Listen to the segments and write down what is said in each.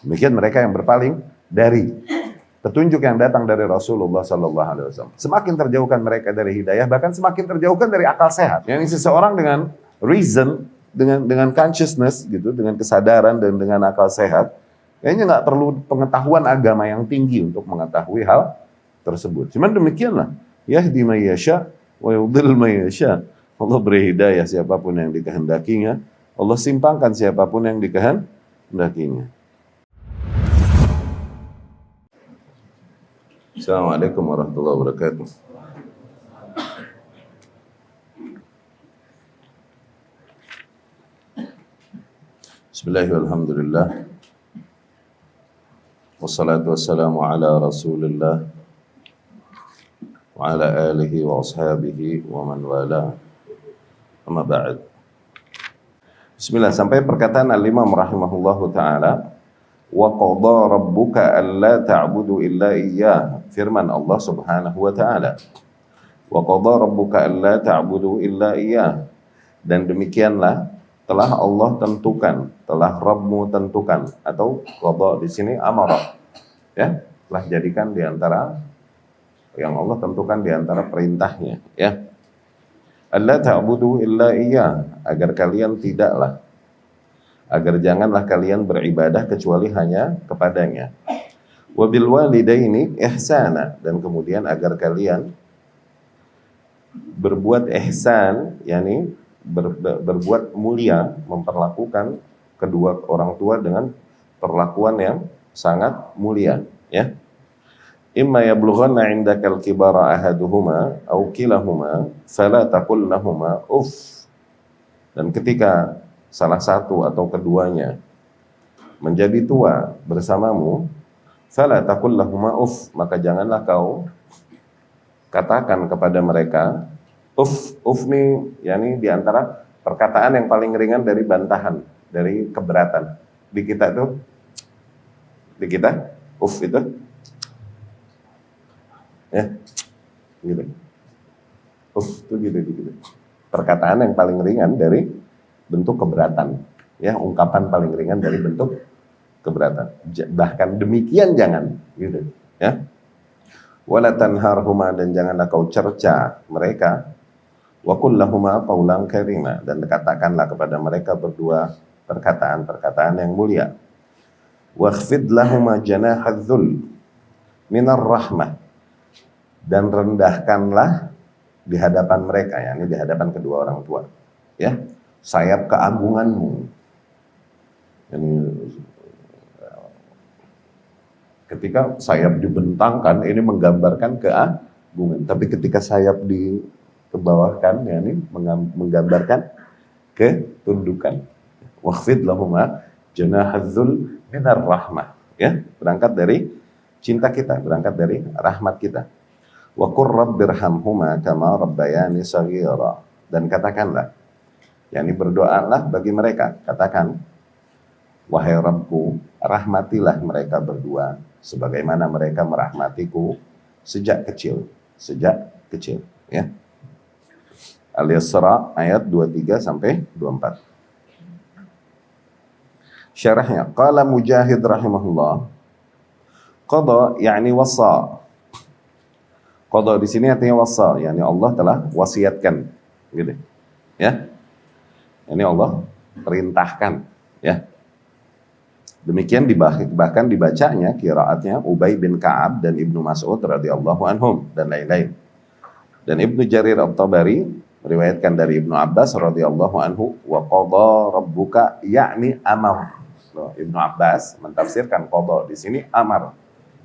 Demikian mereka yang berpaling dari petunjuk yang datang dari Rasulullah Sallallahu Alaihi Wasallam. Semakin terjauhkan mereka dari hidayah, bahkan semakin terjauhkan dari akal sehat. Yang seseorang dengan reason, dengan consciousness gitu, dengan kesadaran dan dengan akal sehat, kayaknya nggak perlu pengetahuan agama yang tinggi untuk mengetahui hal tersebut. Cuman demikianlah, yahdi may yasha wa yudhil may yasha. Allah beri hidayah siapapun yang dikehendakinya, Allah simpangkan siapapun yang dikehendakinya. Assalamualaikum warahmatullahi wabarakatuh. Bismillahirrahmanirrahim. Alhamdulillah. Wassalatu wassalamu ala Rasulillah wa ala alihi wa ashabihi wa man wala. Amma ba'd. Bismillah, sampai perkataan al-Imam rahimahullahu taala, wa qada rabbuka alla ta'budu illa iyyah. Firman Allah Subhanahu wa taala. Wa qada rabbuka alla ta'budu illa iyyah. Dan demikianlah telah Allah tentukan, telah Rabbmu tentukan, atau qada di sini amara. Ya, telah jadikan di antara yang Allah tentukan di antara perintahnya, ya. Alla ta'budu illa iyyah, agar kalian tidaklah, agar janganlah kalian beribadah kecuali hanya kepadanya. Wa bil walidaini ihsana, dan kemudian agar kalian berbuat ihsan, yakni berbuat mulia, memperlakukan kedua orang tua dengan perlakuan yang sangat mulia, ya. Imma yablughanna 'indakal kibara ahaduhuma aw kilahuma fala taqul lahumā uff. Dan ketika salah satu atau keduanya menjadi tua bersamamu, fala taqul lahumā uff, maka janganlah kau katakan kepada mereka uff. Uff nih, yakni di antara perkataan yang paling ringan dari bantahan, dari keberatan. Di kita uff itu, ya, gitu. Uff itu gitu. Perkataan yang paling ringan dari bentuk keberatan, ya, ungkapan paling ringan dari bentuk keberatan. Bahkan demikian jangan, gitu, ya. Wala tanharhuma, dan janganlah kau cerca mereka. Wa qul lahumā qawlan karīmā, dan katakanlah kepada mereka berdua perkataan-perkataan yang mulia. Wakhfid lahumā janāhadz-dzul minar rahmah, dan rendahkanlah di hadapan mereka, yakni di hadapan kedua orang tua, ya, sayap keagunganmu. Ini ketika sayap dibentangkan, ini menggambarkan keagungan, tapi ketika sayap dikebawahkan, yakni menggambarkan ketundukan. Wakhfid lahumā janāhadz-dzul minar rahmah, ya, berangkat dari cinta kita, berangkat dari rahmat kita. Wa qur rabbirhamhuma kama rabbayani shaghira, dan katakanlah, yakni berdoalah bagi mereka, katakan, wahai Rabbku, rahmatilah mereka berdua sebagaimana mereka merahmatiku sejak kecil, ya. Al-Isra ayat 23 sampai 24. Syarahnya, qala Mujahid rahimahullah, qada yakni wasa. Qada di sini artinya wasa, yakni Allah telah wasiatkan, gitu, ya. Ini Allah perintahkan, ya. Demikian bahkan dibacanya qiraatnya Ubay bin Ka'ab dan Ibnu Mas'ud radhiyallahu anhum dan lain-lain. Dan Ibnu Jarir At-Tabari meriwayatkan dari Ibnu Abbas radhiyallahu anhu, wa qada rabbuka yakni amar. Ibnu Abbas mentafsirkan qada di sini amar.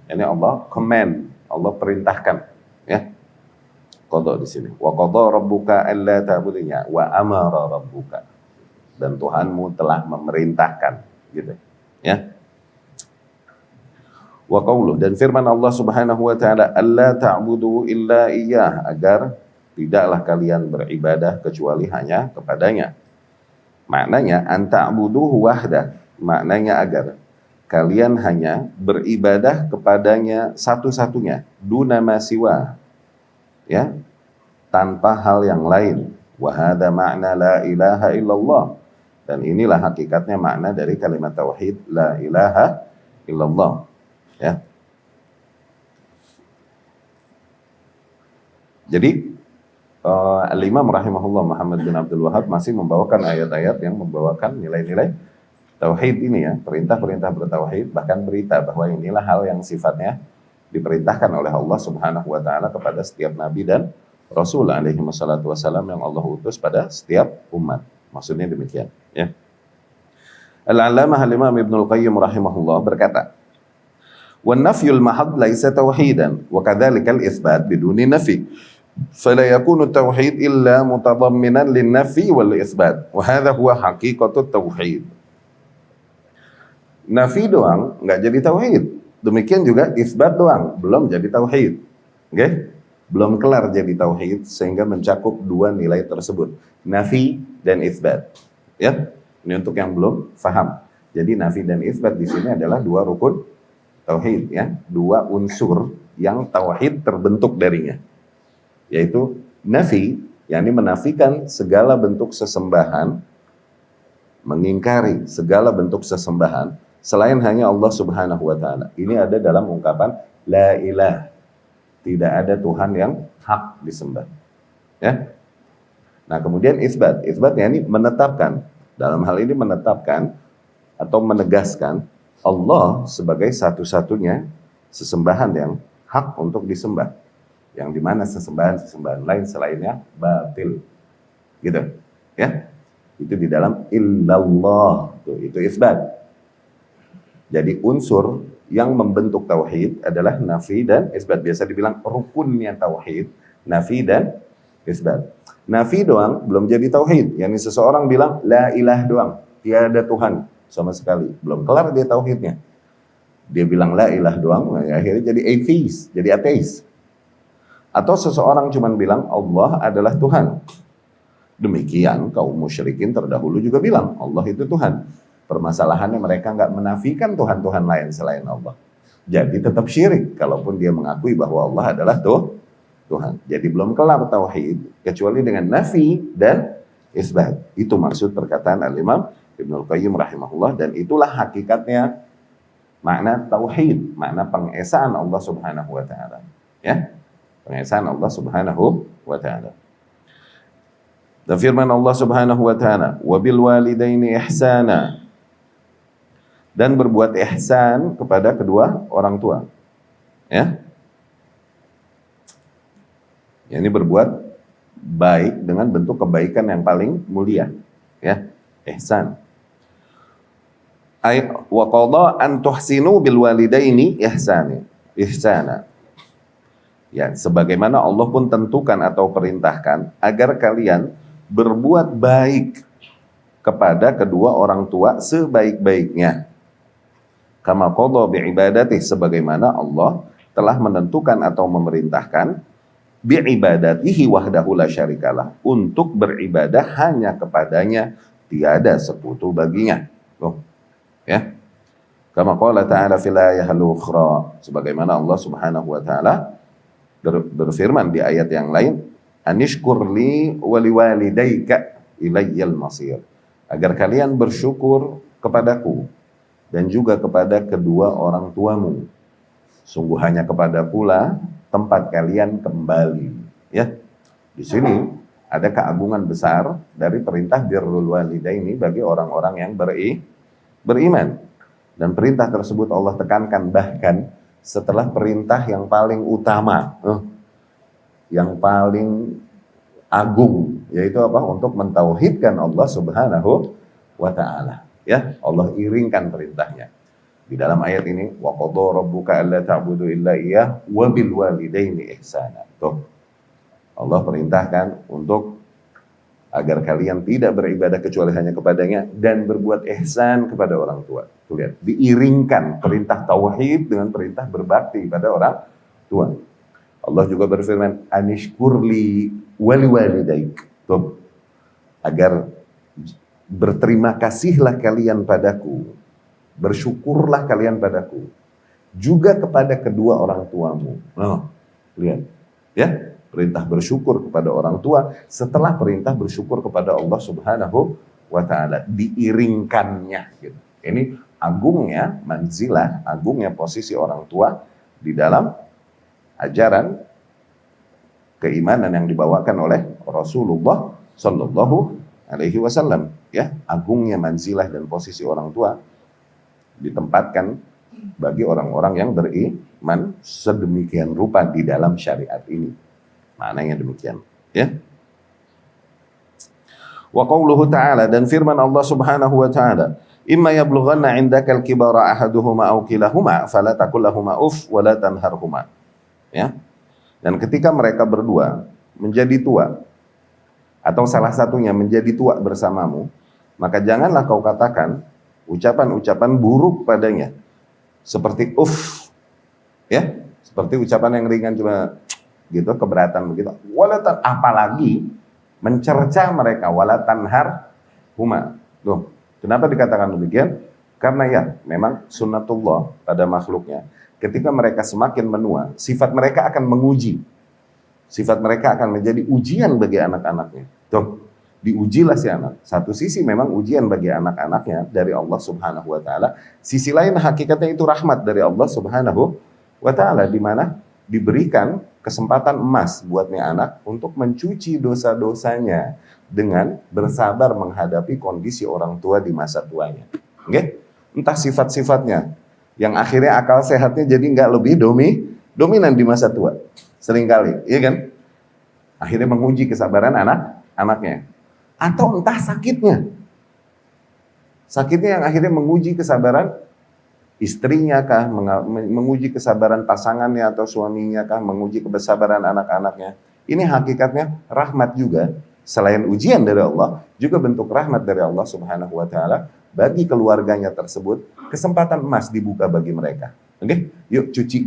Ini Allah command, Allah perintahkan, ya. Qada di sini. Wa qada rabbuka alla ta'budu, wa amara rabbuka. Dan Tuhanmu telah memerintahkan, gitu, ya. Wa qauluh, dan firman Allah Subhanahu wa taala, alla ta'budu illa iyyah, agar tidaklah kalian beribadah kecuali hanya kepadanya. Maknanya an ta'buduhu wahdah, maknanya agar kalian hanya beribadah kepadanya satu-satunya, duna ma siwa, ya, tanpa hal yang lain. Wa hadza ma'na la ilaha illallah, dan inilah hakikatnya makna dari kalimat tauhid la ilaha illallah. Ya. Jadi Al-Imam rahimahullah Muhammad bin Abdul Wahab masih membawakan ayat-ayat yang membawakan nilai-nilai tauhid ini ya, perintah-perintah bertauhid, bahkan berita bahwa inilah hal yang sifatnya diperintahkan oleh Allah Subhanahu wa taala kepada setiap nabi dan rasul alaihi wassalatu wassalam yang Allah utus pada setiap umat. Maksudnya demikian, ya. Al-Allamah Al-Imam Ibnul Qayyim rahimahullah berkata, "Wan nafyul mahad laisa tauhidan wa kadzalika al-itsbat biduni nafi." فلا يكون التوحيد إلا متضمنا للنفي والإثبات وهذا هو حقيقة التوحيد. Nafi doang nggak jadi tauhid. Demikian juga isbat doang belum jadi tauhid. Oke? Belum kelar jadi tauhid sehingga mencakup dua nilai tersebut, nafi dan isbat. Ya, ini untuk yang belum paham. Jadi nafi dan isbat di sini adalah dua rukun tauhid, ya, dua unsur yang tauhid terbentuk darinya. Yaitu nafi, yakni menafikan segala bentuk sesembahan, mengingkari segala bentuk sesembahan selain hanya Allah Subhanahu wa taala. Ini ada dalam ungkapan la ilah. Tidak ada Tuhan yang hak disembah. Ya. Nah, kemudian isbat. Isbat yakni menetapkan. Dalam hal ini menetapkan atau menegaskan Allah sebagai satu-satunya sesembahan yang hak untuk disembah. Yang dimana sesembahan lain selainnya batil, gitu, ya. Itu di dalam illallah, tuh, itu isbat. Jadi unsur yang membentuk tauhid adalah nafi dan isbat. Biasa dibilang rukunnya tauhid, nafi dan isbat. Nafi doang belum jadi tauhid. Yani seseorang bilang la ilah doang, tiada Tuhan sama sekali, belum kelar dia tauhidnya. Dia bilang la ilah doang, akhirnya jadi atheist, jadi ateis. Atau seseorang cuma bilang Allah adalah Tuhan. Demikian kaum musyrikin terdahulu juga bilang Allah itu Tuhan. Permasalahannya mereka nggak menafikan Tuhan-Tuhan lain selain Allah. Jadi tetap syirik kalaupun dia mengakui bahwa Allah adalah Tuhan. Jadi belum kelar tauhid kecuali dengan nafi dan isbat. Itu maksud perkataan Al-Imam Ibnul Qayyim rahimahullah, dan itulah hakikatnya makna tauhid, makna pengesaan Allah Subhanahu wa taala. Ya. Pengesaan Allah Subhanahu wa taala. Dan firman Allah Subhanahu wa taala, "Wabil walidaini ihsana." Dan berbuat ihsan kepada kedua orang tua. Ya. Ini berbuat baik dengan bentuk kebaikan yang paling mulia, ya. Ihsan. Ay wa qada an tuhsinu bil walidaini ihsana. Ya, sebagaimana Allah pun tentukan atau perintahkan agar kalian berbuat baik kepada kedua orang tua sebaik-baiknya. Kama qadha bi'ibadatihi, sebagaimana Allah telah menentukan atau memerintahkan bi'ibadatihi wahdahu la syarikalah, untuk beribadah hanya kepadanya, tiada sekutu baginya. Loh, ya. Kama qala ta'ala fil ayatil ukhra, sebagaimana Allah Subhanahu wa taala berfirman di ayat yang lain, anishkurli waliwalidayka ilayyal masir, agar kalian bersyukur kepadaku dan juga kepada kedua orang tuamu, sungguh hanya kepada pula tempat kalian kembali. Ya, di sini ada keagungan besar dari perintah birrul walidaini bagi orang-orang yang beriman, dan perintah tersebut Allah tekankan bahkan setelah perintah yang paling utama, yang paling agung, yaitu apa? Untuk mentauhidkan Allah Subhanahu wa taala. Ya, Allah iringkan perintahnya. Di dalam ayat ini, wa qadha rabbuka alla ta'budu illa iyyah wa bil walidaini ihsana. Tuh. Allah perintahkan untuk agar kalian tidak beribadah kecuali hanya kepadanya dan berbuat ihsan kepada orang tua. Tuh lihat, diiringkan perintah tauhid dengan perintah berbakti pada orang tua. Allah juga berfirman, anishkurli waliwalidaik. Tuh. Agar berterima kasihlah kalian padaku, bersyukurlah kalian padaku, juga kepada kedua orang tuamu. Oh, lihat, ya. Perintah bersyukur kepada orang tua setelah perintah bersyukur kepada Allah Subhanahu wa taala, diiringkannya gitu. Ini agungnya manzilah, agungnya posisi orang tua di dalam ajaran keimanan yang dibawakan oleh Rasulullah Shallallahu Alaihi Wasallam. Ya, agungnya manzilah dan posisi orang tua ditempatkan bagi orang-orang yang beriman sedemikian rupa di dalam syariat ini. Maknanya demikian. Ya. Wa qauluhu ta'ala, dan firman Allah Subhanahu wa ta'ala, imma yablughanna 'indaka al-kibara ahaduhuma aw kilahuma fala taqul lahumā uff wa la tanharhuma. Ya. Dan ketika mereka berdua menjadi tua atau salah satunya menjadi tua bersamamu, maka janganlah kau katakan ucapan-ucapan buruk padanya seperti uff, ya, seperti ucapan yang ringan cuma gitu, keberatan begitu. Walatan, apalagi mencerca mereka, walatan har huma. Loh, kenapa dikatakan demikian? Karena ya, memang sunnatullah pada makhluknya. Ketika mereka semakin menua, sifat mereka akan menguji. Sifat mereka akan menjadi ujian bagi anak-anaknya. Tuh, diujilah si anak. Satu sisi memang ujian bagi anak-anaknya dari Allah Subhanahu wa taala. Sisi lain hakikatnya itu rahmat dari Allah Subhanahu wa taala, di mana diberikan kesempatan emas buat nih anak untuk mencuci dosa-dosanya dengan bersabar menghadapi kondisi orang tua di masa tuanya. Oke? Entah sifat-sifatnya yang akhirnya akal sehatnya jadi nggak lebih dominan di masa tua. Seringkali, iya kan? Akhirnya menguji kesabaran anak-anaknya. Atau entah sakitnya. Sakitnya yang akhirnya menguji kesabaran istrinya kah, menguji kesabaran pasangannya atau suaminya kah, menguji kesabaran anak-anaknya. Ini hakikatnya rahmat juga. Selain ujian dari Allah, juga bentuk rahmat dari Allah Subhanahu wa taala bagi keluarganya tersebut. Kesempatan emas dibuka bagi mereka. Oke? Yuk cuci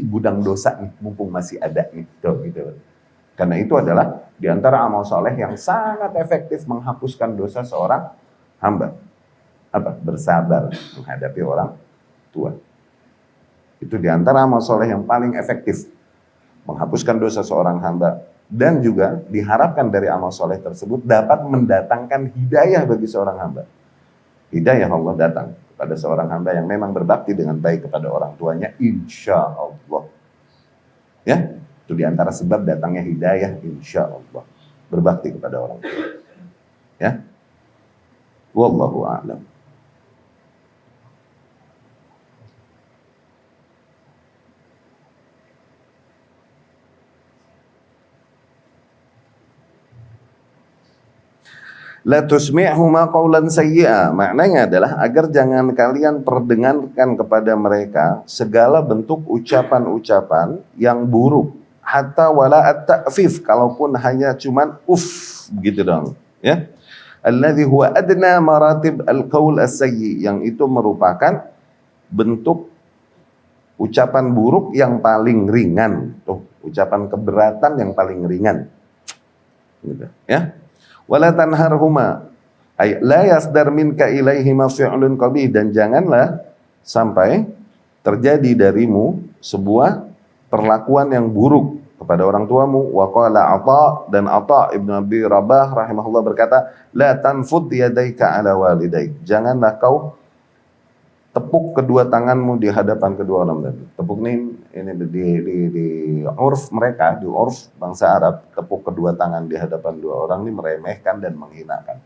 gudang dosa nih, mumpung masih ada nih. Tuh, gitu. Karena itu adalah di antara amal soleh yang sangat efektif menghapuskan dosa seorang hamba. Apa? Bersabar menghadapi orang tua. Itu di antara amal soleh yang paling efektif menghapuskan dosa seorang hamba. Dan juga diharapkan dari amal soleh tersebut dapat mendatangkan hidayah bagi seorang hamba. Hidayah Allah datang kepada seorang hamba yang memang berbakti dengan baik kepada orang tuanya, insya Allah. Ya, itu di antara sebab datangnya hidayah, insya Allah. Berbakti kepada orang tua. Ya, wallahu a'lam. La tusmi'huma qawlan sayyi'a. Maknanya adalah agar jangan kalian perdengarkan kepada mereka segala bentuk ucapan-ucapan yang buruk. Hatta wala at-ta'fif, kalaupun hanya cuman begitu dong, ya. Alladhi huwa adna maratib al-qawl as-sayyi, yang itu merupakan bentuk ucapan buruk yang paling ringan. Tuh, ucapan keberatan yang paling ringan. Gitu, ya. Wala tanharhuma, ay la yasdar minka ilaihima fi'lun qabih, dan janganlah sampai terjadi darimu sebuah perlakuan yang buruk kepada orang tuamu. Wa qala Atha, dan Atha Ibnu Abi Rabah rahimahullah berkata, la tanfud yadaika ala walidaik, janganlah kau tepuk kedua tanganmu di hadapan kedua orang tua. Tepuk ini di urf mereka, di urf bangsa Arab, tepuk kedua tangan di hadapan dua orang ini meremehkan dan menghinakan.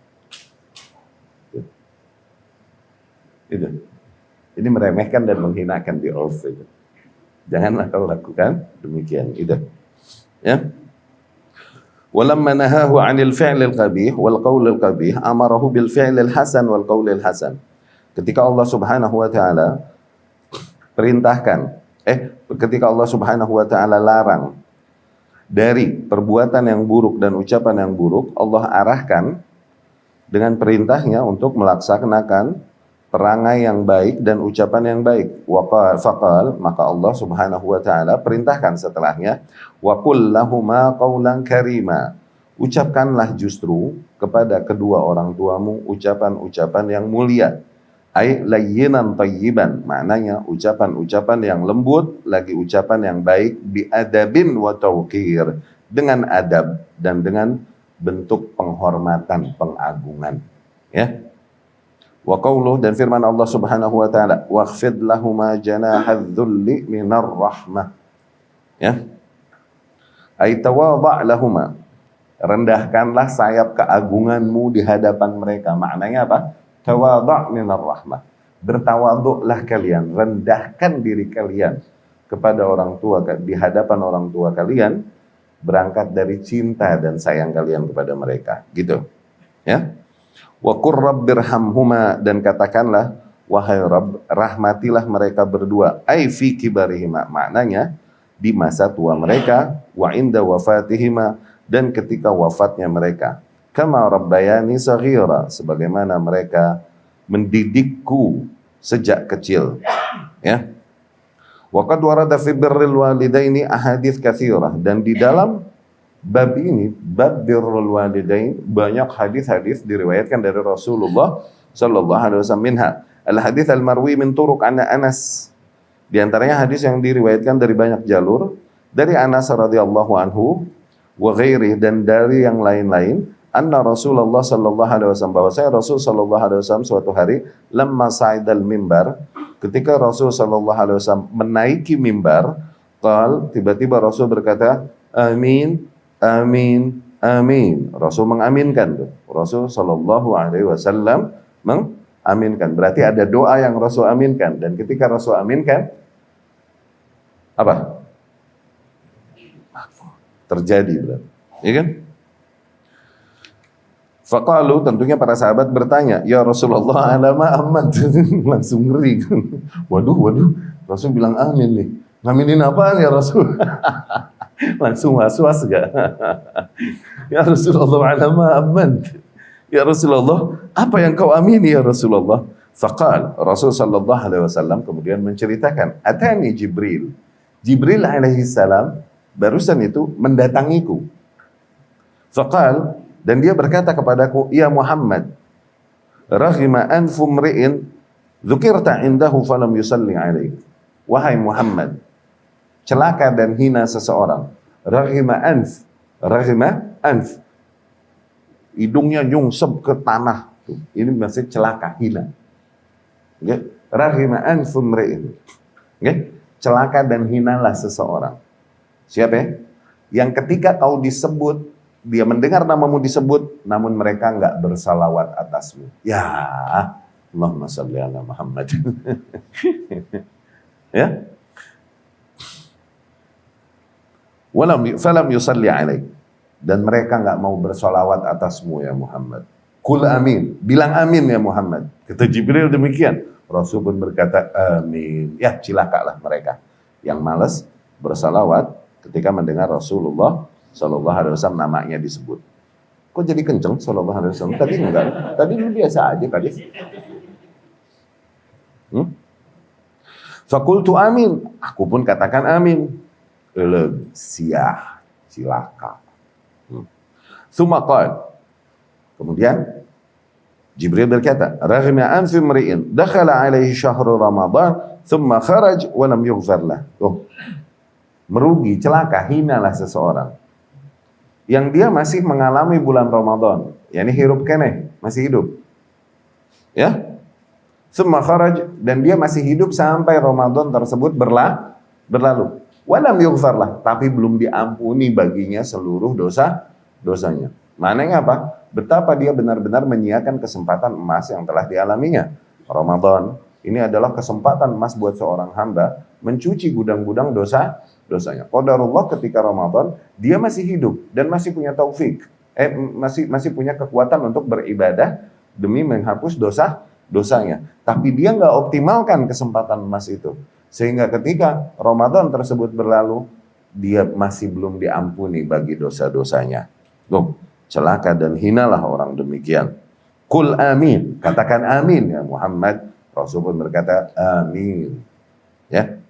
Itu. Ini meremehkan dan menghinakan di urf itu. Janganlah kau lakukan demikian. Itu. Ya. Walamma nahahu 'anil fi'lil qabih wal qaulil qabih amarahu bil fi'lil hasan wal qaulil hasan. Ketika Allah Subhanahu wa taala ketika Allah Subhanahu wa taala larang dari perbuatan yang buruk dan ucapan yang buruk, Allah arahkan dengan perintahnya untuk melaksanakan perangai yang baik dan ucapan yang baik. Faqal, maka Allah Subhanahu wa taala perintahkan setelahnya, wa qul lahumā qawlan karīmā, ucapkanlah justru kepada kedua orang tuamu ucapan-ucapan yang mulia. Ai layyinan tayyiban, maknanya ucapan-ucapan yang lembut, lagi ucapan yang baik, bi adabin wa tauqir, dengan adab dan dengan bentuk penghormatan, pengagungan, ya. Wa qauluh, dan firman Allah Subhanahu wa taala, "Wakhfid lahuma janahadz-dzulli minar rahmah." Ya. Ai tawadha' lahuma. Rendahkanlah sayap keagunganmu di hadapan mereka. Maknanya apa? Tawadha' minar rahmah. Bertawaduklah kalian, rendahkan diri kalian kepada orang tua, di hadapan orang tua kalian, berangkat dari cinta dan sayang kalian kepada mereka. Gitu. Ya. Wa qur rabbirhamhuma, dan katakanlah, wahai Rabb, rahmatilah mereka berdua. Ai fi kibarihima, maknanya di masa tua mereka, wa inda wafatihima, dan ketika wafatnya mereka. Kama rabbayani saghira, sebagaimana mereka mendidikku sejak kecil. Ya. Wa qad warada fi birril walidaini ahadits katsirah, dan di dalam bab ini, bab birrul walidain, banyak hadis-hadis diriwayatkan dari Rasulullah sallallahu alaihi wasallam. Minha al-hadits al-marwi min turuq an Anas. Di antaranya hadis yang diriwayatkan dari banyak jalur dari Anas radhiyallahu anhu wa ghairi, dan dari yang lain-lain, anna Rasulullah sallallahu alaihi wasallam, bahwa saya Rasul sallallahu alaihi wasallam suatu hari, lamma sa'idal mimbar, ketika Rasul sallallahu alaihi wasallam menaiki mimbar, qal, tiba-tiba Rasul berkata, amin, amin, amin. Rasul mengaminkan tuh. Rasul sallallahu alaihi wasallam mengaminkan. Berarti ada doa yang Rasul aminkan, dan ketika Rasul aminkan, apa? Terjadi berarti. Ya kan? Faqalu, tentunya para sahabat bertanya, ya Rasulullah, alama amat. Langsung ngeri. Waduh, Rasul bilang amin nih. Ngaminin apaan ya Rasul? Langsung was-was gak? Ya Rasulullah, alama aman. Ya Rasulullah, apa yang kau amini ya Rasulullah? Faqal, Rasul sallallahu alaihi wasallam kemudian menceritakan, atani Jibril. Jibril alaihi salam barusan itu mendatangiku. Faqal, dan dia berkata kepadaku, ya Muhammad, raghima anfu mri'in dzukirta indahu falam yusalli alaik. Wahai Muhammad, celaka dan hina seseorang. Raghima anf, hidungnya nyungsep ke tanah. Ini maksudnya celaka, hina. Okay? Raghima anfu mri'in. Okay? Celaka dan hinalah seseorang. Siapa ya? Yang ketika kau disebut, dia mendengar namamu disebut, namun mereka enggak bersalawat atasmu. Ya, Allahumma shalli ala Muhammad. Ya. Falam yusalli alaik, dan mereka enggak mau bersalawat atasmu ya Muhammad. Qul amin, bilang amin ya Muhammad. Kata Jibril demikian. Rasul pun berkata amin. Ya, cilakalah mereka yang malas bersalawat ketika mendengar Rasulullah sallallahu alaihi wasallam namanya disebut. Kok jadi kenceng sallallahu alaihi wasallam? Tadi enggak. Tadi lu biasa aja tadi. Fakultu amin. Aku pun katakan amin. Siah, cilaka. Tsumma qala. Kemudian Jibril berkata, raghima anfi mri'in dakhala alaihi syahru Ramadan thumma kharaj wa lam yughfar lah. Merugi, celaka, hinalah seseorang yang dia masih mengalami bulan Ramadan, yakni hirup keneh, masih hidup. Ya. Tsumma kharaj, dan dia masih hidup sampai Ramadan tersebut berlalu. Wa lam yughfar lah, tapi belum diampuni baginya seluruh dosanya. Maknanya apa? Betapa dia benar-benar menyia-nyiakan kesempatan emas yang telah dialaminya. Ramadan ini adalah kesempatan emas buat seorang hamba mencuci gudang-gudang dosanya. Qadarullah ketika Ramadan dia masih hidup dan masih punya taufik, masih punya kekuatan untuk beribadah demi menghapus dosanya. Tapi dia nggak optimalkan kesempatan emas itu, sehingga ketika Ramadan tersebut berlalu dia masih belum diampuni bagi dosa-dosanya. Celaka dan hinalah orang demikian. Qul amin, katakan amin ya Muhammad. Rasul pun berkata amin. Ya.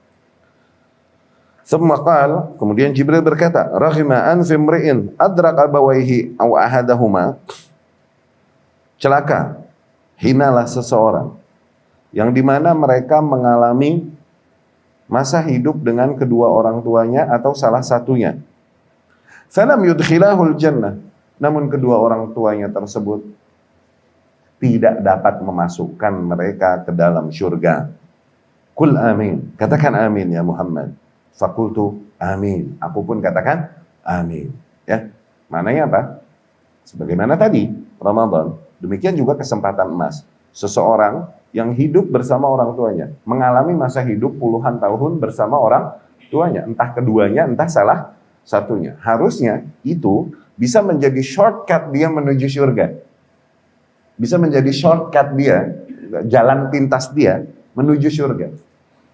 Tsumma qala, kemudian Jibril berkata, raghima anfi mri'in adraka abawaihi aw ahadahuma. Celaka, hinalah seseorang yang dimana mereka mengalami masa hidup dengan kedua orang tuanya atau salah satunya. Falam yudkhilahul jannah, namun kedua orang tuanya tersebut tidak dapat memasukkan mereka ke dalam syurga. Qul amin. Katakan amin ya Muhammad. Fakultu amin. Aku pun katakan amin. Ya. Maknanya apa? Sebagaimana tadi Ramadan, demikian juga kesempatan emas. Seseorang yang hidup bersama orang tuanya, mengalami masa hidup puluhan tahun bersama orang tuanya, entah keduanya, entah salah satunya. Harusnya itu bisa menjadi shortcut dia menuju surga. Bisa menjadi shortcut dia, jalan pintas dia menuju surga.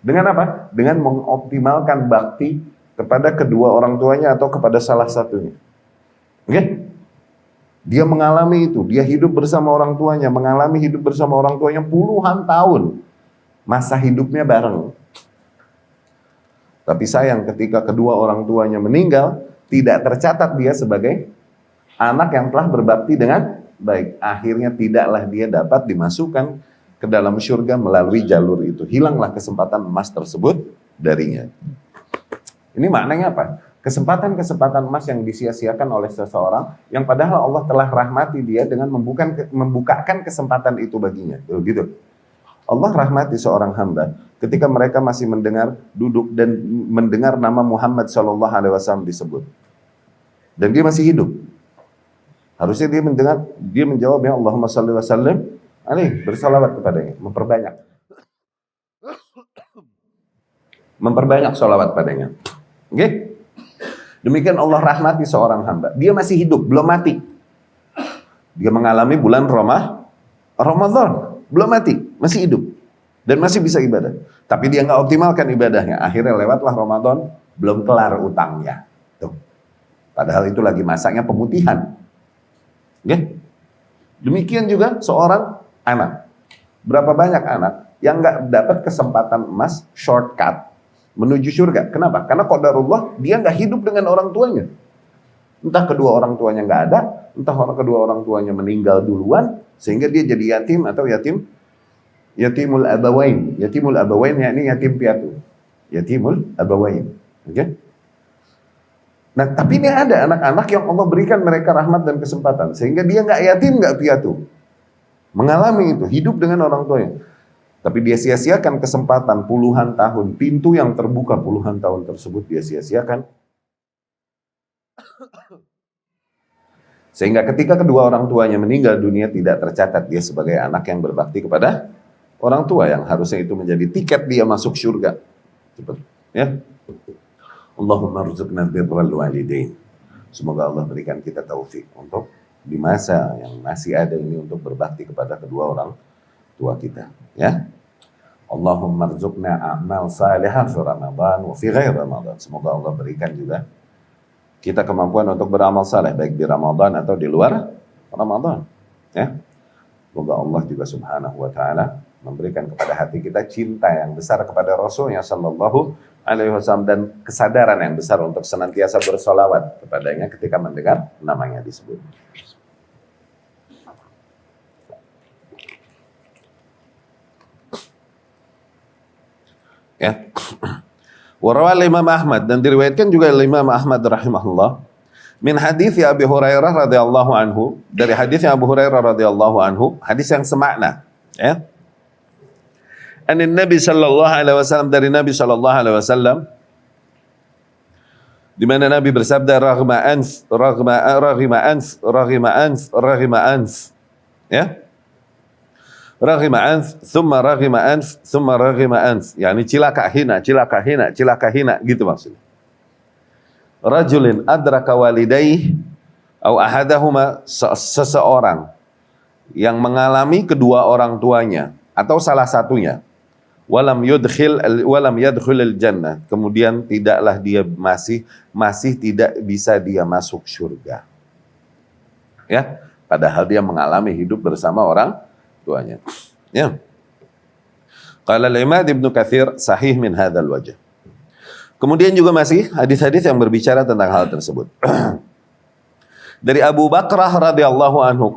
Dengan apa? Dengan mengoptimalkan bakti kepada kedua orang tuanya atau kepada salah satunya. Oke? Dia mengalami itu, dia hidup bersama orang tuanya, mengalami hidup bersama orang tuanya puluhan tahun. Masa hidupnya bareng. Tapi sayang ketika kedua orang tuanya meninggal, tidak tercatat dia sebagai anak yang telah berbakti dengan baik. Akhirnya tidaklah dia dapat dimasukkan ke dalam surga melalui jalur itu. Hilanglah kesempatan emas tersebut darinya. Ini maknanya apa? Kesempatan-kesempatan emas yang disia-siakan oleh seseorang yang padahal Allah telah rahmati dia dengan membukakan kesempatan itu baginya. Begitu. Allah rahmati seorang hamba ketika mereka masih mendengar, duduk dan mendengar nama Muhammad SAW disebut. Dan dia masih hidup. Harusnya dia mendengar, dia menjawab ya Allahumma salli wa sallim alaihi, bersalawat kepadanya, memperbanyak salawat padanya. Oke? Okay? Demikian Allah rahmati seorang hamba. Dia masih hidup, belum mati. Dia mengalami bulan Ramadan, belum mati, masih hidup. Dan masih bisa ibadah. Tapi dia nggak optimalkan ibadahnya. Akhirnya lewatlah Ramadan, belum kelar utangnya. Tuh. Padahal itu lagi masaknya pemutihan. Okay? Demikian juga seorang anak. Berapa banyak anak yang nggak dapat kesempatan emas shortcut menuju surga. Kenapa? Karena qadarullah dia nggak hidup dengan orang tuanya. Entah kedua orang tuanya nggak ada, entah kedua orang tuanya meninggal duluan, sehingga dia jadi yatim atau yatimul abawain. Yatimul abawain yakni yatim piatu. Yatimul abawain. Oke? Okay? Nah, tapi ini ada anak-anak yang Allah berikan mereka rahmat dan kesempatan, sehingga dia nggak yatim, nggak piatu. Mengalami itu, hidup dengan orang tuanya. Tapi dia sia-siakan kesempatan puluhan tahun, pintu yang terbuka puluhan tahun tersebut dia sia-siakan. Sehingga ketika kedua orang tuanya meninggal dunia tidak tercatat dia sebagai anak yang berbakti kepada orang tua yang harusnya itu menjadi tiket dia masuk surga. Cepat, ya. Allahumma rzuqna birral walidain. Semoga Allah berikan kita taufik untuk di masa yang masih ada ini untuk berbakti kepada kedua orang tua kita, ya. Allahumma rzuqna a'mal salihah fi Ramadan wa fi ghairi Ramadan. Semoga Allah berikan juga kita kemampuan untuk beramal saleh baik di Ramadan atau di luar Ramadan, ya. Semoga Allah juga Subhanahu wa taala memberikan kepada hati kita cinta yang besar kepada Rasulnya sallallahu alaihi wasallam dan kesadaran yang besar untuk senantiasa bersolawat kepadanya ketika mendengar namanya disebut. Ya. Warawal Imam Ahmad dan diriwayatkan juga oleh Imam Ahmad rahimahullah min hadits Abi Hurairah radhiyallahu anhu, dari hadisnya Abu Hurairah radhiyallahu anhu, hadis yang semakna, ya. Anin Nabi sallallahu alaihi wasallam, dari Nabi sallallahu alaihi wasallam, di mana Nabi bersabda raghma anf, ya. Raghima anf, thumma raghima anf, thumma raghima anf. Yani cilaka hina gitu maksudnya. Rajulin adraka walidayhi au ahadahuma, seseorang yang mengalami kedua orang tuanya atau salah satunya, walam yadkhul jannah, kemudian tidaklah dia masih tidak bisa dia masuk surga. Ya, padahal dia mengalami hidup bersama orang tuanya. Ya. Qala al-Imam Ibnu Katsir sahih min hadzal wajh. Kemudian juga masih hadis-hadis yang berbicara tentang hal tersebut. Dari Abu Bakrah radhiyallahu anhu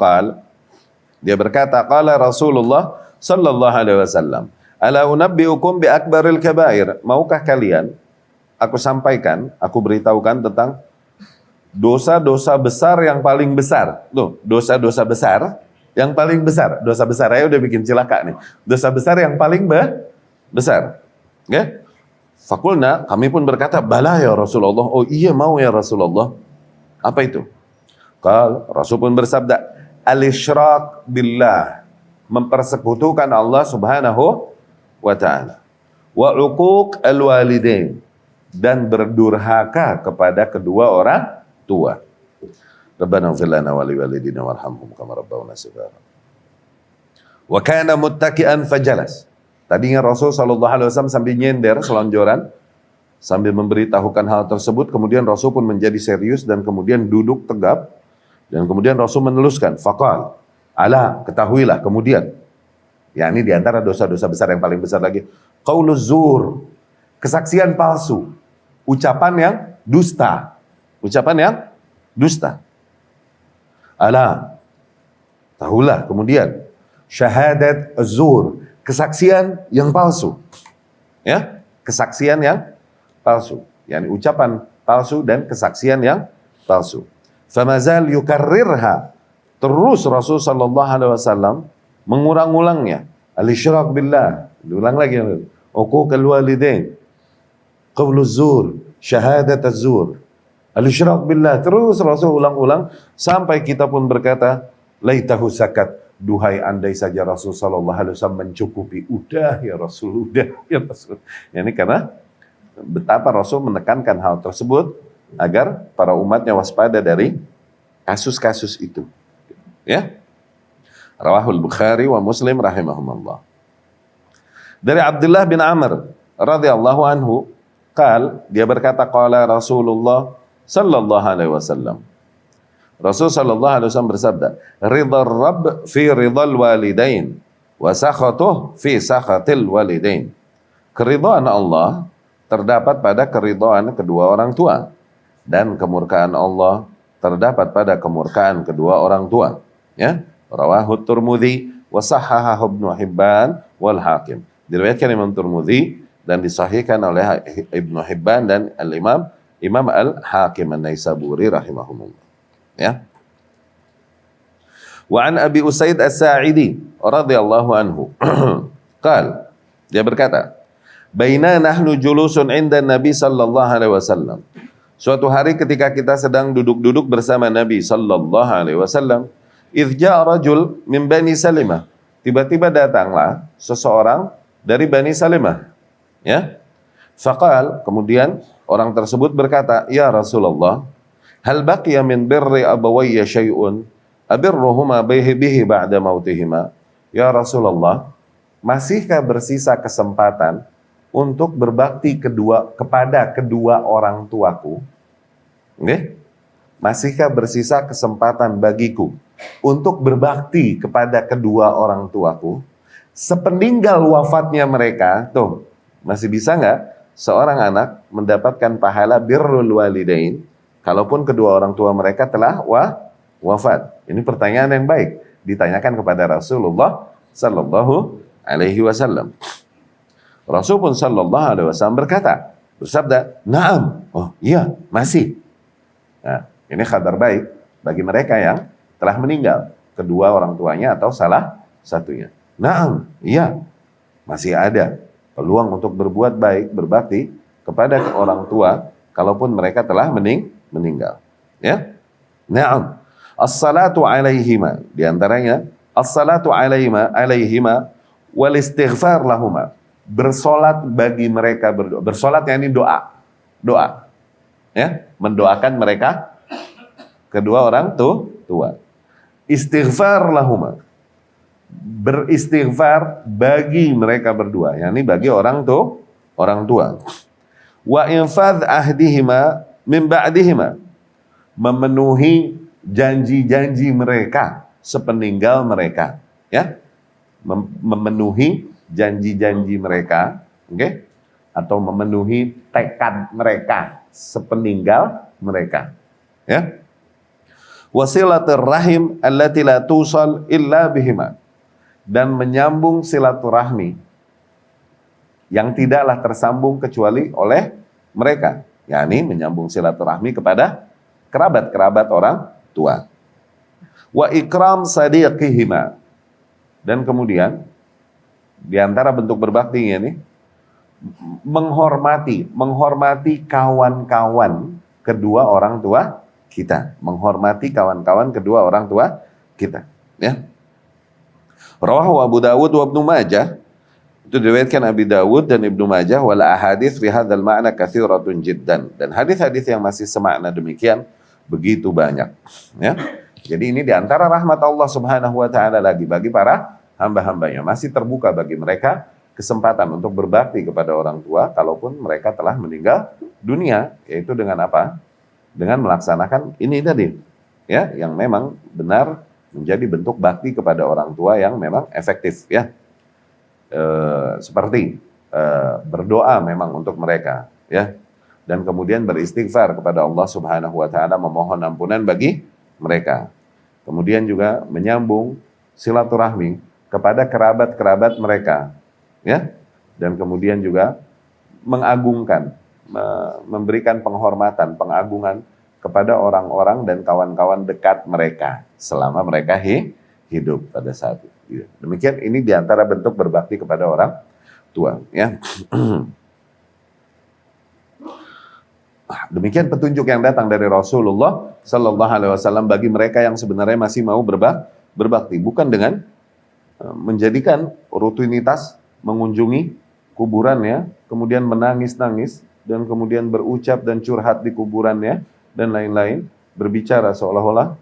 dia berkata qala Rasulullah sallallahu alaihi wasallam, ala unabbiukum bi akbaril kabair, maukah kalian aku beritahukan tentang dosa-dosa besar yang paling besar. Tuh, dosa-dosa besar yang paling besar. Dosa besar, saya udah bikin cilaka nih. Dosa besar yang paling besar. Ya? Fakulna, kami pun berkata, bala ya Rasulullah. Oh iya mau ya Rasulullah. Apa itu? Rasul pun bersabda, al-isyrak billah, mempersekutukan Allah subhanahu wa ta'ala. Wa uquq al-walidain, dan berdurhaka kepada kedua orang tua. Rabbana ighfir lana wa liwalidina warhamhum kama rabbawna shighara. Wa kana muttaki'an fajalas. Tadinya Rasul SAW sambil nyender, selonjoran, sambil memberitahukan hal tersebut, kemudian Rasul pun menjadi serius dan kemudian duduk tegap, dan kemudian Rasul meneluskan, faqal, ala, ketahuilah, kemudian, ya ini diantara dosa-dosa besar yang paling besar lagi, qauluz zur, kesaksian palsu, ucapan yang dusta, ala, tahulah, kemudian, syahadat az-zur, kesaksian yang palsu, ya, kesaksian yang palsu, yakni ucapan palsu dan kesaksian yang palsu. Famazal yukarrirha, terus Rasul sallallahu alaihi wasallam mengurang-ulangnya. Al-isyrak billah, diulang lagi, uququl walidain, qauluz zur, syahadat az-zur, al-isyrak billah, terus Rasul ulang-ulang sampai kita pun berkata, laitahu sakat, duhai andai saja Rasul sallallahu alaihi wasallam mencukupi. Udah ya Rasul, udah ya Rasul. Ini karena betapa Rasul menekankan hal tersebut agar para umatnya waspada dari kasus-kasus itu. Ya. Rawahul Bukhari wa Muslim rahimahumullah. Dari Abdullah bin Amr radhiyallahu anhu, dia berkata, qala Rasulullah sallallahu alaihi wasallam. Rasul sallallahu alaihi wasallam bersabda, ridha Rabb fi ridhal walidain wa sakhatuh fi sakhatil walidain. Keridhaan Allah terdapat pada keridhaan kedua orang tua, dan kemurkaan Allah terdapat pada kemurkaan kedua orang tua. Ya, rawahu Tirmidzi wa sahahahu Ibnu Hibban wal Hakim. Diriwayatkan Imam Tirmidzi dan disahihkan oleh Ibnu Hibban dan Imam Al-Hakim An-Naisaburi rahimahumullah. Ya. Wa an Abi Usaid As-Sa'idi radhiyallahu anhu. Dia berkata, baina nahnu julusun 'inda Nabi sallallahu alaihi wasallam. Suatu hari ketika kita sedang duduk-duduk bersama Nabi sallallahu alaihi wasallam, idz ja'a rajul min Bani Salimah. Tiba-tiba datanglah seseorang dari Bani Salimah. Ya. Faqal, kemudian orang tersebut berkata, ya Rasulullah, hal baqiya min birri abawayya syai'un abirruhuma bihi ba'da mautihima. Ya Rasulullah, masihkah bersisa kesempatan untuk berbakti kepada kedua orang tuaku? Okay? Masihkah bersisa kesempatan bagiku untuk berbakti kepada kedua orang tuaku sepeninggal wafatnya mereka? Tuh, masih bisa nggak seorang anak mendapatkan pahala birrul walidain kalaupun kedua orang tua mereka telah wafat? Ini pertanyaan yang baik ditanyakan kepada Rasulullah sallallahu alaihi wasallam. Rasul pun sallallahu alaihi wasallam bersabda, "Na'am." Oh, iya, masih. Nah, ini kabar baik bagi mereka yang telah meninggal, kedua orang tuanya atau salah satunya. Na'am, iya. Masih ada peluang untuk berbuat baik, berbakti kepada orang tua kalaupun mereka telah meninggal. Ya. Na'am. As-salatu alaihima, di antaranya as-salatu alaihima wal istighfar lahuma. Bersolat bagi mereka berdua. Bersolat yang ini doa. Ya, mendoakan mereka kedua orang tua. Istighfar lahuma. Beristighfar bagi mereka berdua, yakni bagi orang tua. Wa infadz ahdihima min ba'dihima. Memenuhi janji-janji mereka sepeninggal mereka, ya. Memenuhi janji-janji mereka, okay? Atau memenuhi tekad mereka sepeninggal mereka, ya. Wasilatur rahim allati la tusal illa bihima, dan menyambung silaturahmi yang tidaklah tersambung kecuali oleh mereka, yakni menyambung silaturahmi kepada kerabat-kerabat orang tua. Wa ikram sadiqihima. Dan kemudian di antara bentuk berbaktinya ini menghormati kawan-kawan kedua orang tua kita, menghormati kawan-kawan kedua orang tua kita, ya. Rawahu Abu Dawud wa Ibnu Majah, itu diriwayatkan Abi Dawud dan Ibnu Majah, wal ahadits fi hadzal ma'na katsiratun jiddan, dan hadis-hadis yang masih semakna demikian begitu banyak, ya. Jadi ini di antara rahmat Allah Subhanahu wa taala lagi bagi para hamba-hambanya, masih terbuka bagi mereka kesempatan untuk berbakti kepada orang tua kalaupun mereka telah meninggal dunia, yaitu dengan apa? Dengan melaksanakan ini tadi, ya, yang memang benar menjadi bentuk bakti kepada orang tua yang memang efektif, ya. Seperti berdoa memang untuk mereka, ya, dan kemudian beristighfar kepada Allah Subhanahu wa taala, memohon ampunan bagi mereka. Kemudian juga menyambung silaturahmi kepada kerabat-kerabat mereka, ya, dan kemudian juga mengagungkan, memberikan penghormatan, pengagungan kepada orang-orang dan kawan-kawan dekat mereka selama mereka hidup pada saat itu. Demikian ini diantara bentuk berbakti kepada orang tua, ya. Demikian petunjuk yang datang dari Rasulullah Sallallahu Alaihi Wasallam bagi mereka yang sebenarnya masih mau berbakti, bukan dengan menjadikan rutinitas mengunjungi kuburannya, kemudian menangis-nangis, dan kemudian berucap dan curhat di kuburannya, dan lain-lain, berbicara seolah-olah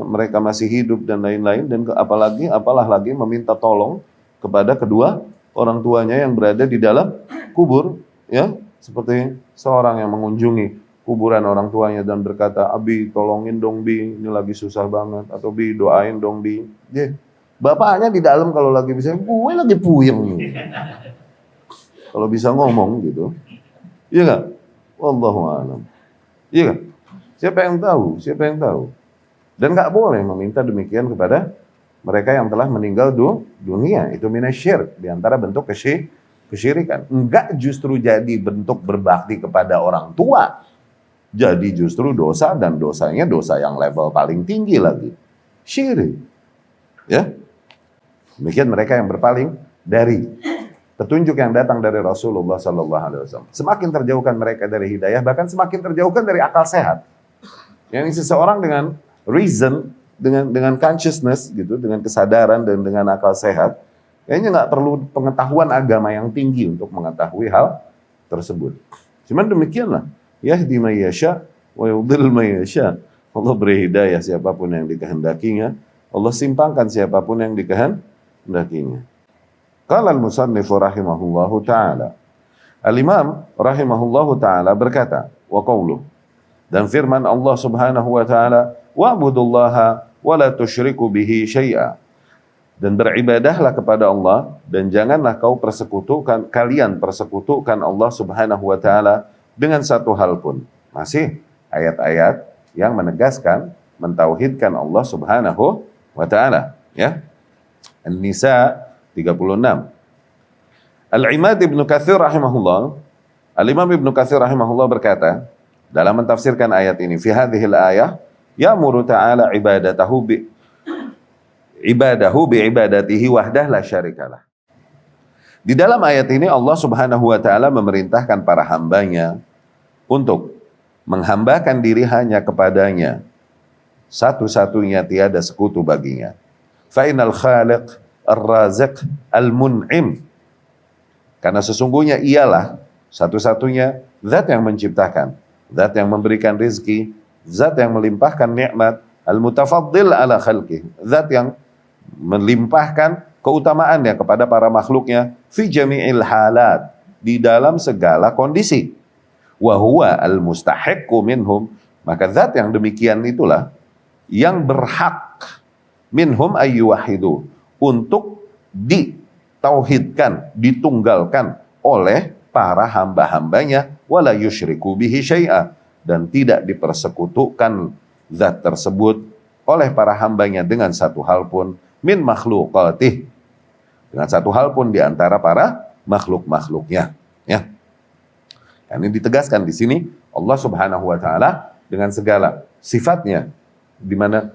mereka masih hidup dan lain-lain, dan apalah lagi meminta tolong kepada kedua orang tuanya yang berada di dalam kubur, ya, seperti seorang yang mengunjungi kuburan orang tuanya dan berkata, "Abi, tolongin dong Bi, ini lagi susah banget," atau "Bi, doain dong Bi." Bapaknya di dalam kalau lagi bisa, gue lagi puyeng nih. Kalau bisa ngomong gitu. Iya enggak? Wallahu a'lam. Iya enggak? Siapa yang tahu? Dan enggak boleh meminta demikian kepada mereka yang telah meninggal dunia. Itu minasyirk, di antara bentuk kesyirikan. Enggak justru jadi bentuk berbakti kepada orang tua. Jadi justru dosa, dan dosanya dosa yang level paling tinggi lagi. Syirik. Ya. Demikian mereka yang berpaling dari petunjuk yang datang dari Rasulullah Sallallahu Alaihi Wasallam. Semakin terjauhkan mereka dari hidayah, bahkan semakin terjauhkan dari akal sehat. Yang seseorang dengan reason, dengan consciousness gitu, dengan kesadaran dan dengan akal sehat, kayaknya nggak perlu pengetahuan agama yang tinggi untuk mengetahui hal tersebut. Cuman demikianlah, yahdi may yasha wa yudhil may yasha. Allah beri hidayah siapapun yang dikehendakinya, Allah simpangkan siapapun yang dikehendakinya. Qala al-musannif rahimahullahu ta'ala. Al-Imam rahimahullahu ta'ala berkata, wa qawluh, dan firman Allah Subhanahu wa ta'ala, wa'budullaha wa la tusyriku bihi syai'a. Dan beribadahlah kepada Allah, dan janganlah kalian persekutukan Allah Subhanahu wa ta'ala dengan satu hal pun. Masih ayat-ayat yang menegaskan, mentauhidkan Allah Subhanahu wa ta'ala, ya. An-Nisa 36. Al-Imad Ibnu Katsir rahimahullah, Al-Imam Ibnu Katsir rahimahullah berkata dalam mentafsirkan ayat ini, fi hadhil ayah ya'muru ta'ala ibadatahu bi ibadatihi wahdah la syarikalah. Di dalam ayat ini Allah Subhanahu wa taala memerintahkan para hambanya untuk menghambakan diri hanya kepadanya, satu-satunya tiada sekutu baginya. Fa innal khaliq ar-raziq al-mun'im. Karena sesungguhnya ialah satu-satunya zat yang menciptakan, zat yang memberikan rizki, zat yang melimpahkan nikmat, al-mutafaddil ala khalqih, zat yang melimpahkan keutamaannya kepada para makhluknya, fi jami'il halat, di dalam segala kondisi. Wa huwa al-mustahiqqu minhum, maka zat yang demikian itulah yang berhak minhum ayyuwahidu, untuk ditauhidkan, ditunggalkan oleh para hamba-hambanya, wala yusyriku bihi syai'a, dan tidak dipersekutukan zat tersebut oleh para hambanya dengan satu hal pun, min makhluqatih, dengan satu hal pun di antara para makhluk-makhluknya, ya. Ini ditegaskan di sini Allah Subhanahu wa taala dengan segala sifatnya di mana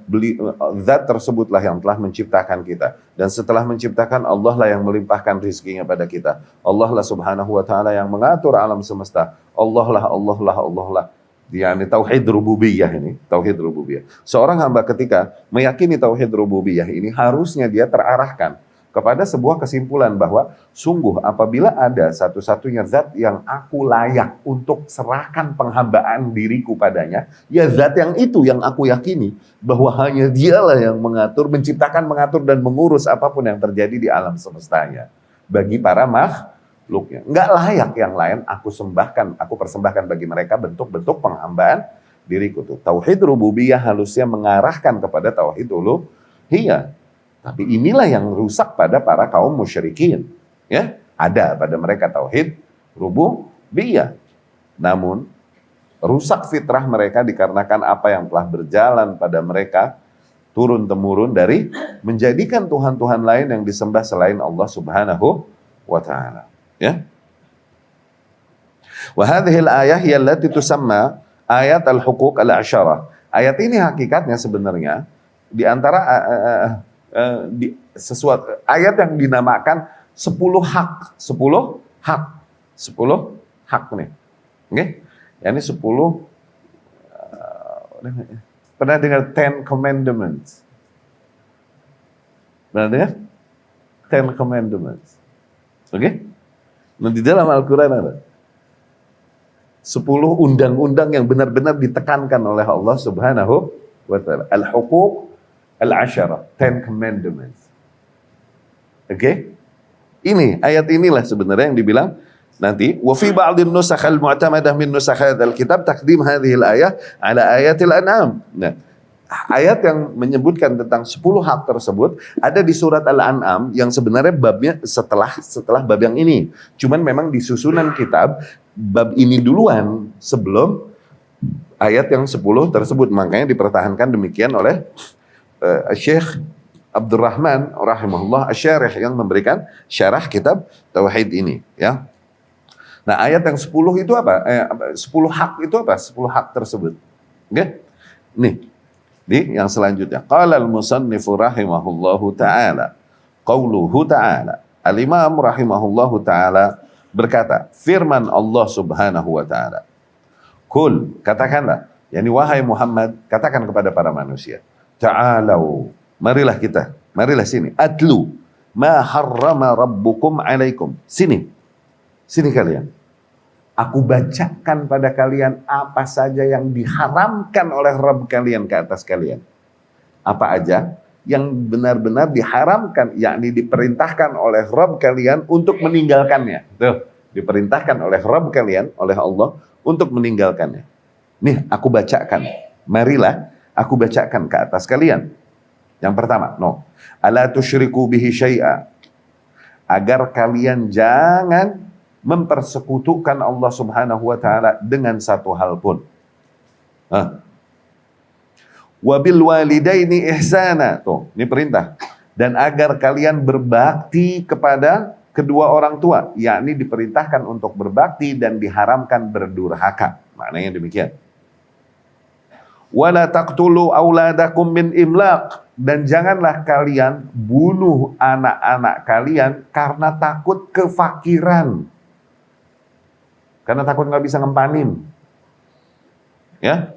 zat tersebutlah yang telah menciptakan kita, dan setelah menciptakan Allah lah yang melimpahkan rizkinya pada kita. Allah lah subhanahu wa ta'ala yang mengatur alam semesta. Allah lah. Yani tauhid rububiyah ini, tauhid rububiyah. Seorang hamba ketika meyakini tauhid rububiyah ini, harusnya dia terarahkan kepada sebuah kesimpulan bahwa sungguh apabila ada satu-satunya zat yang aku layak untuk serahkan penghambaan diriku padanya, ya zat yang itu yang aku yakini bahwa hanya dialah yang mengatur, menciptakan, mengatur, dan mengurus apapun yang terjadi di alam semestanya bagi para makhluknya. Enggak layak yang lain aku persembahkan bagi mereka bentuk-bentuk penghambaan diriku tuh. Tauhid rububiyah harusnya mengarahkan kepada tauhid uluhiyah. Tapi inilah yang rusak pada para kaum musyrikin. Ya, ada pada mereka tauhid rububiyah. Namun rusak fitrah mereka dikarenakan apa yang telah berjalan pada mereka turun temurun dari menjadikan tuhan-tuhan lain yang disembah selain Allah Subhanahu wa taala. Ya. Wa hadhihi al-ayah hiya allati tusamma ayat al-huquq al-'asharah. Ayat ini hakikatnya sebenarnya di antara sesuatu ayat yang dinamakan 10 hak nih. Oke? Yani 10 pernah dengar 10 commandments? Pernah dengar? 10 commandments. Oke? Nah, di dalam Al-Qur'an ada 10 undang-undang yang benar-benar ditekankan oleh Allah Subhanahu wa taala. Al-huquq al-'asharah, 10 commandments. Oke? Ini ayat inilah sebenarnya yang dibilang nanti wa fi ba'dhin nusakh al-mu'tamadah min nusakh hadzal kitab taqdim hadhihi al-ayah ala ayatil an'am. Nah, ayat yang menyebutkan tentang 10 hak tersebut ada di surat Al-An'am yang sebenarnya babnya setelah bab yang ini. Cuman memang di susunan kitab bab ini duluan sebelum ayat yang 10 tersebut. Makanya dipertahankan demikian oleh Syekh Abdurrahman rahimahullah Asy-Syarih yang memberikan syarah kitab tauhid ini, ya. Nah, ayat yang 10 itu apa? 10 hak itu apa? 10 hak tersebut. Oke? Nih, di yang selanjutnya. Qala al-musannifu rahimahullahu taala. Qauluhu taala. Al-Imam rahimahullahu taala berkata, firman Allah Subhanahu wa taala. Kul, katakanlah, yakni wahai Muhammad, katakan kepada para manusia. Ta'alau, marilah sini. Atlu ma harrama rabbukum alaikum. Sini kalian. Aku bacakan pada kalian apa saja yang diharamkan oleh Rabb kalian ke atas kalian. Apa aja yang benar-benar diharamkan, yakni diperintahkan oleh Rabb kalian untuk meninggalkannya. Tuh, diperintahkan oleh Rabb kalian, oleh Allah untuk meninggalkannya. Nih, aku bacakan. Marilah aku bacakan ke atas kalian. Yang pertama, ala tusyriku bihi syai'a. Agar kalian jangan mempersekutukan Allah Subhanahu wa taala dengan satu hal pun. Wa bil walidaini ihsana. Tuh, ini perintah. Dan agar kalian berbakti kepada kedua orang tua, yakni diperintahkan untuk berbakti dan diharamkan berdurhaka. Maknanya demikian. Wala taqtulu auladakum min imlaq, dan janganlah kalian bunuh anak-anak kalian karena takut kefakiran. Karena takut nggak bisa ngempanin. Ya.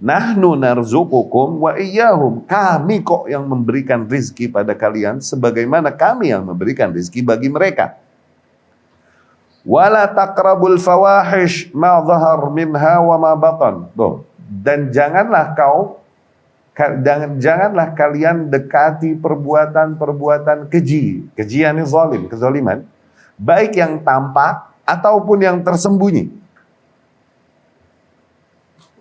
Nahnu narzuqukum wa iyyahum. Kami kok yang memberikan rizki pada kalian sebagaimana kami yang memberikan rizki bagi mereka. Wala taqrabul fawahish ma dhahar minha wa ma batan. Tuh. Dan janganlah kalian dekati perbuatan-perbuatan keji. Kejian ini zalim, kezaliman. Baik yang tampak ataupun yang tersembunyi.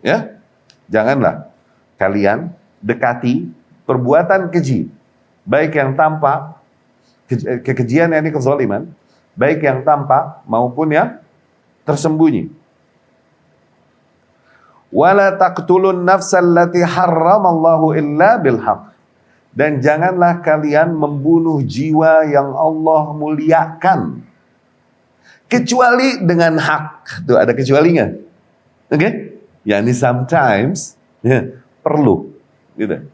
Ya, janganlah kalian dekati perbuatan keji. Baik yang tampak, kekejian ini kezaliman. Baik yang tampak maupun yang tersembunyi. Wala taqtulun nafsal lati harramallahu illa bil haqq. Dan janganlah kalian membunuh jiwa yang Allah muliakan kecuali dengan hak. Tuh ada kecualinya. Oke? Yani sometimes perlu. Gitu.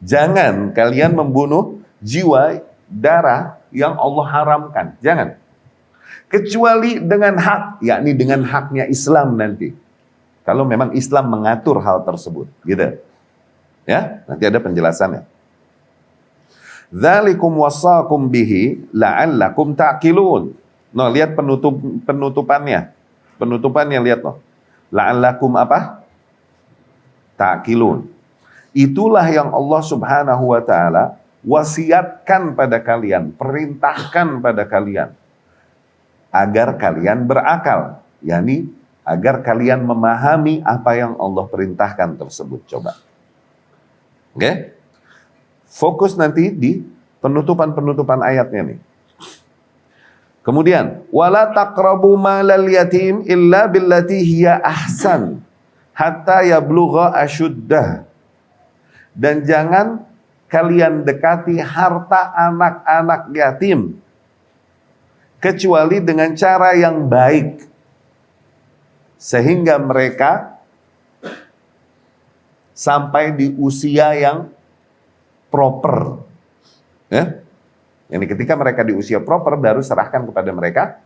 Jangan kalian membunuh jiwa, darah yang Allah haramkan. Jangan. Kecuali dengan hak, yakni dengan haknya Islam nanti. Kalau memang Islam mengatur hal tersebut. Gitu. Ya, nanti ada penjelasannya. Dzalikum wasaqum bihi la'allakum ta'qilun. No, lihat penutupannya. Penutupannya lihat loh. La'allakum apa? Ta'qilun. Itulah yang Allah Subhanahu wa taala wasiatkan pada kalian, perintahkan pada kalian agar kalian berakal, yakni agar kalian memahami apa yang Allah perintahkan tersebut. Coba. Oke? Fokus nanti di penutupan-penutupan ayatnya nih. Kemudian, wala taqrabu malal yatim illa billati hiya ahsan hatta yablugha asyuddah. Dan jangan kalian dekati harta anak-anak yatim kecuali dengan cara yang baik sehingga mereka sampai di usia yang proper. Ya? Jadi ketika mereka di usia proper baru serahkan kepada mereka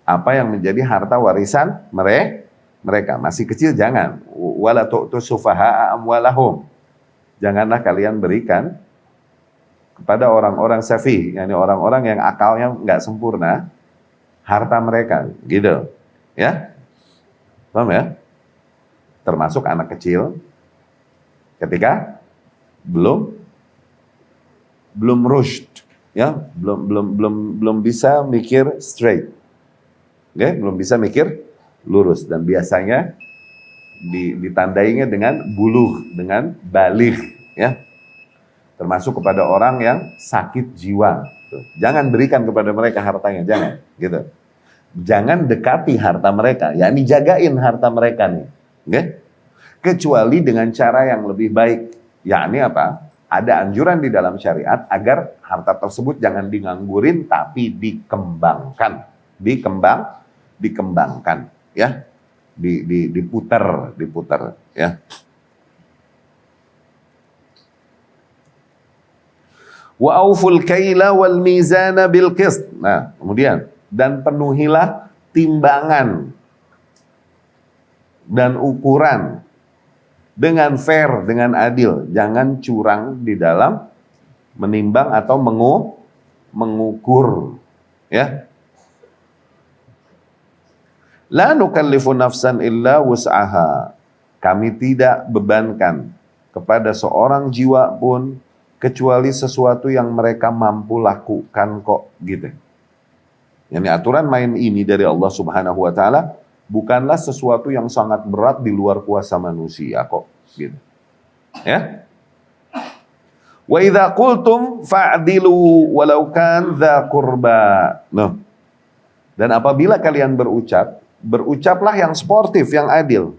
apa yang menjadi harta warisan mereka. Masih kecil jangan. Wala tu'tu sufaha'a amwalahum. Janganlah kalian berikan kepada orang-orang safih, yakni orang-orang yang akalnya nggak sempurna, harta mereka, gitu, ya, paham ya? Termasuk anak kecil, ketika belum rushd, ya, belum bisa mikir straight, okay? Belum bisa mikir lurus, dan biasanya ditandainya dengan buluh, dengan baligh, ya. Termasuk kepada orang yang sakit jiwa. Jangan berikan kepada mereka hartanya, jangan, gitu. Jangan dekati harta mereka, yakni jagain harta mereka nih, okay? Kecuali dengan cara yang lebih baik, yakni apa? Ada anjuran di dalam syariat agar harta tersebut jangan diganggurin, tapi dikembangkan, dikembangkan, ya. Diputar, ya. Wa auful kaila wal mizana bil qist. Nah, kemudian dan penuhilah timbangan dan ukuran dengan fair, dengan adil. Jangan curang di dalam menimbang atau mengukur, ya. La nukallifu nafsan illa wus'aha. Kami tidak bebankan kepada seorang jiwa pun kecuali sesuatu yang mereka mampu lakukan kok, gitu. Yani aturan main ini dari Allah Subhanahu wa taala bukanlah sesuatu yang sangat berat di luar kuasa manusia kok, gitu. Ya. Wa idza qultum fa'dilu walau kan dza qurba. Nah. Dan apabila kalian berucaplah yang sportif, yang adil.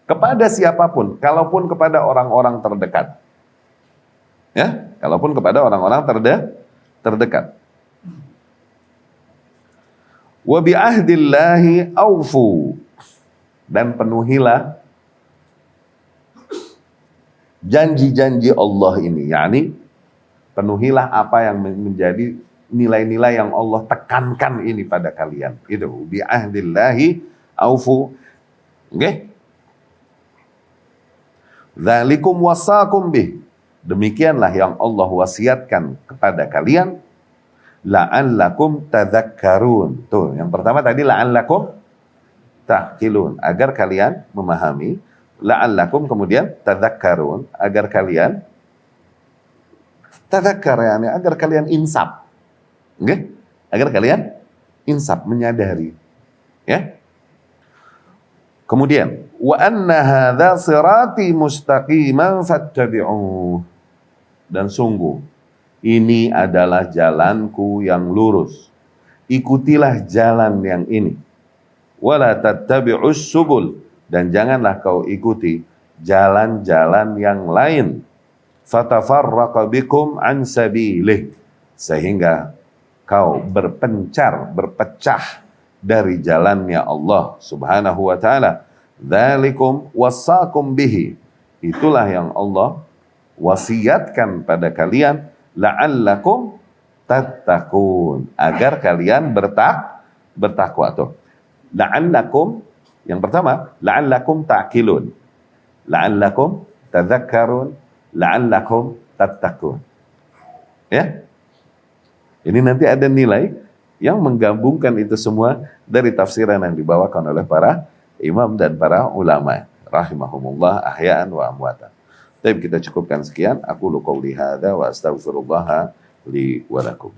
Kepada siapapun, kalaupun kepada orang-orang terdekat. Ya, kalaupun kepada orang-orang terdekat. Wa bi ahdillahi aufu. Dan penuhilah janji-janji Allah ini, yakni penuhilah apa yang menjadi nilai-nilai yang Allah tekankan ini pada kalian. Itu bi ahdillahi aufu. Oke? Dzalikum wasaqum bih. Demikianlah yang Allah wasiatkan kepada kalian, la'allakum tadzakkarun. Tuh, yang pertama tadi la'allakum ta'qilun, agar kalian memahami. La'allakum kemudian tadzakkarun, agar kalian tadzakkar, yani agar kalian insaf. Okay? Agar kalian insaf, menyadari, ya. Kemudian wa anna hadza sirati mustaqiman fattabi'uh. Dan sungguh ini adalah jalanku yang lurus, ikutilah jalan yang ini. Wala tattabi'us subul, dan janganlah kau ikuti jalan-jalan yang lain. Fatafarraqa bikum an sabilih, sehingga kau berpecah dari jalannya Allah Subhanahu wa taala. Dzalikum wasaqum bihi. Itulah yang Allah wasiatkan pada kalian, la'allakum tattaqun, agar kalian bertakwa. Tuh. La'allakum, yang pertama, la'allakum ta'qilun, la'allakum tadzakkarun, la'allakum tattaqun. Ya. Ini nanti ada nilai yang menggabungkan itu semua dari tafsiran yang dibawakan oleh para imam dan para ulama rahimahumullah ahya'an wa amwatan. Tapi kita cukupkan sekian. Aku lu qauli hadza wa astaghfirullah li wa lakum.